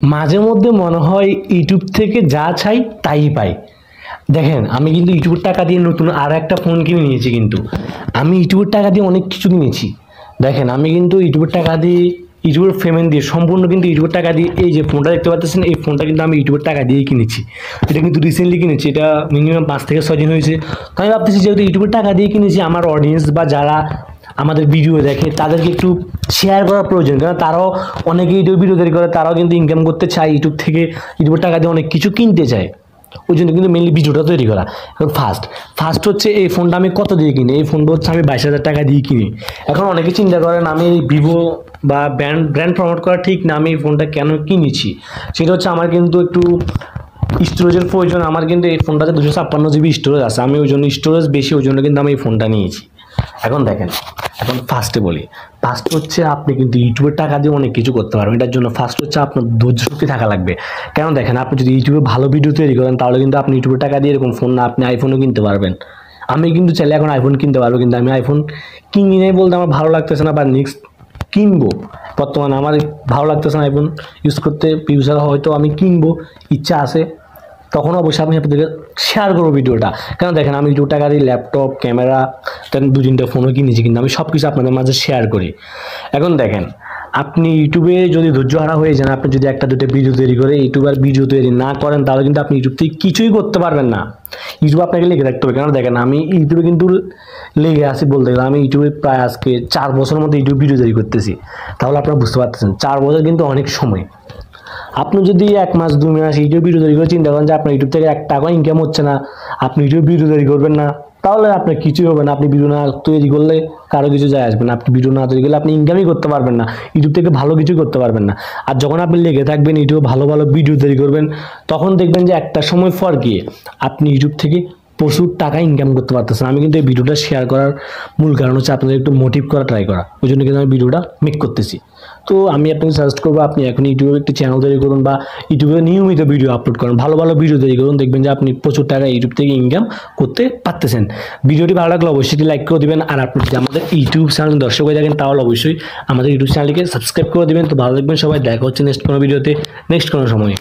মাঝে মধ্যে মনে হয় ইউটিউব থেকে যা চাই তাই পাই। দেখেন আমি কিন্তু ইউটিউবের টাকা দিয়ে নতুন আর একটা ফোন কিনে নিয়েছি, কিন্তু আমি ইউটিউবের টাকা দিয়ে অনেক কিছু কিনেছি। দেখেন আমি কিন্তু ইউটিউবের টাকা দিয়ে, ইউটিউবের পেমেন্ট দিয়ে, সম্পূর্ণ কিন্তু ইউটিউবের টাকা দিয়ে, এই যে ফোনটা দেখতে পাচ্ছেন এই ফোনটা কিন্তু আমি ইউটিউবের টাকা দিয়েই কিনেছি। এটা কিন্তু রিসেন্টলি কিনেছি, এটা মিনিমাম 5 থেকে 6 দিন হয়েছে। তো আমি ভাবতেছি যেহেতু ইউটিউবের টাকা দিয়ে কিনেছি, আমার অডিয়েন্স বা যারা আমাদের ভিডিও দেখে তাদেরকে একটু শেয়ার করা প্রয়োজন, কারণ তারাও অনেকে ইউটিউব ভিডিও তৈরি করে, তারাও কিন্তু ইনকাম করতে চায় ইউটিউব থেকে, ইউটিউবের টাকা দিয়ে অনেক কিছু কিনতে চায়। ওই জন্য কিন্তু মেনলি ভিডিওটা তৈরি করা। এখন ফার্স্ট হচ্ছে এই ফোনটা আমি কত দিয়ে কিনি, এই ফোনটা হচ্ছে আমি 22,000 টাকা দিয়ে কিনি। এখন অনেকে চিন্তা করেন আমি ভিভো বা ব্র্যান্ড প্রমোট করা ঠিক না, আমি এই ফোনটা কেন কিনেছি সেটা হচ্ছে আমার কিন্তু একটু স্টোরেজের প্রয়োজন। আমার কিন্তু এই ফোনটাতে 256 GB স্টোরেজ আছে, আমি ওই জন্য স্টোরেজ বেশি, ওই জন্য কিন্তু আমি এই ফোনটা নিয়েছি। এখন দেখেন, এখন ফার্স্টে বলি, ফার্স্ট হচ্ছে আপনি কিন্তু ইউটিউবের টাকা দিয়ে অনেক কিছু করতে পারবেন। এটার জন্য ফার্স্ট হচ্ছে আপনার ধৈর্য শক্তি থাকা লাগবে। কেন দেখেন, আপনি যদি ইউটিউবে ভালো ভিডিও তৈরি করেন তাহলে কিন্তু আপনি ইউটিউবের টাকা দিয়ে এরকম ফোন না, আপনি আইফোনও কিনতে পারবেন। আমি কিন্তু চাইলে এখন আইফোন কিনতে পারবো, কিন্তু আমি আইফোন কিনি নাই বলতে আমার ভালো লাগতেছে না, বা নেক্সট কিনবো। বর্তমানে আমার ভালো লাগতেছে না আইফোন ইউজ করতে, ফিউচার হয়তো আমি কিনবো, ইচ্ছা আছে, তখন অবশ্যই আমি আপনাদেরকে শেয়ার করবো ভিডিওটা। কেন দেখেন আমি ইউটিউব টাকা দিয়ে ল্যাপটপ, ক্যামেরা, দেন 2-3টা ফোনও কিনেছি, কিন্তু আমি সব কিছু আপনাদের মাঝে শেয়ার করি। এখন দেখেন, আপনি ইউটিউবে যদি ধৈর্য হারা হয়ে যান, আপনি যদি একটা দুটো ভিডিও তৈরি করে ইউটিউবার ভিডিও তৈরি না করেন, তাহলে কিন্তু আপনি ইউটিউব থেকে কিছুই করতে পারবেন না। ইউটিউবে আপনাকে লেগে রাখতে হবে। কেন দেখেন আমি ইউটিউবে কিন্তু লেগে আসি বলতে গেলে, আমি ইউটিউবে প্রায় আজকে 4 বছরের মধ্যে ইউটিউব ভিডিও তৈরি করতেছি। তাহলে আপনারা বুঝতে পারতেছেন 4 বছর কিন্তু অনেক সময়। আপনি যদি 1 মাস 2 মাস ইউটিউব ভিডিও তৈরি করে চিন্তা করেন যে আপনার ইউটিউব থেকে 1 টাকা ইনকাম হচ্ছে না, আপনি ইউটিউব ভিডিও তৈরি করবেন না, তাহলে আপনার কিছুই হবে না। আপনি ভিডিও না তৈরি করলে কারো কিছু যায় আসবে না। আপনি ভিডিও না তৈরি করলে আপনি ইনকামই করতে পারবেন না, ইউটিউব থেকে ভালো কিছু করতে পারবেন না। আর যখন আপনি লেগে থাকবেন ইউটিউবে ভালো ভালো ভিডিও তৈরি করবেন, তখন দেখবেন যে একটা সময় পর গিয়ে আপনি ইউটিউব থেকে প্রচুর টাকা ইনকাম করতে পারতেছেন। আমি কিন্তু এই ভিডিওটা শেয়ার করার মূল কারণ হচ্ছে আপনাদের একটু মোটিভ করা ট্রাই করা, ওই জন্য কিন্তু আমি ভিডিওটা মেক করতেছি। তো আমি আপনাকে সাজেস্ট করবো আপনি এখন ইউটিউবে একটি চ্যানেল তৈরি করুন, বা ইউটিউবে নিয়মিত ভিডিও আপলোড করুন, ভালো ভালো ভিডিও তৈরি করুন, দেখবেন যে আপনি প্রচুর টাকা ইউটিউব থেকে ইনকাম করতে পারতেছেন। ভিডিওটি ভালো লাগলে অবশ্যই লাইক করে দেবেন, আর আপনি যদি আমাদের ইউটিউব চ্যানেল দর্শক হয়ে থাকেন তাহলে অবশ্যই আমাদের ইউটিউব চ্যানেলটিকে সাবস্ক্রাইব করে দেবেন। তো ভালো থাকবেন সবাই, দেখা হচ্ছে নেক্সট কোনো ভিডিওতে, নেক্সট কোনো সময়।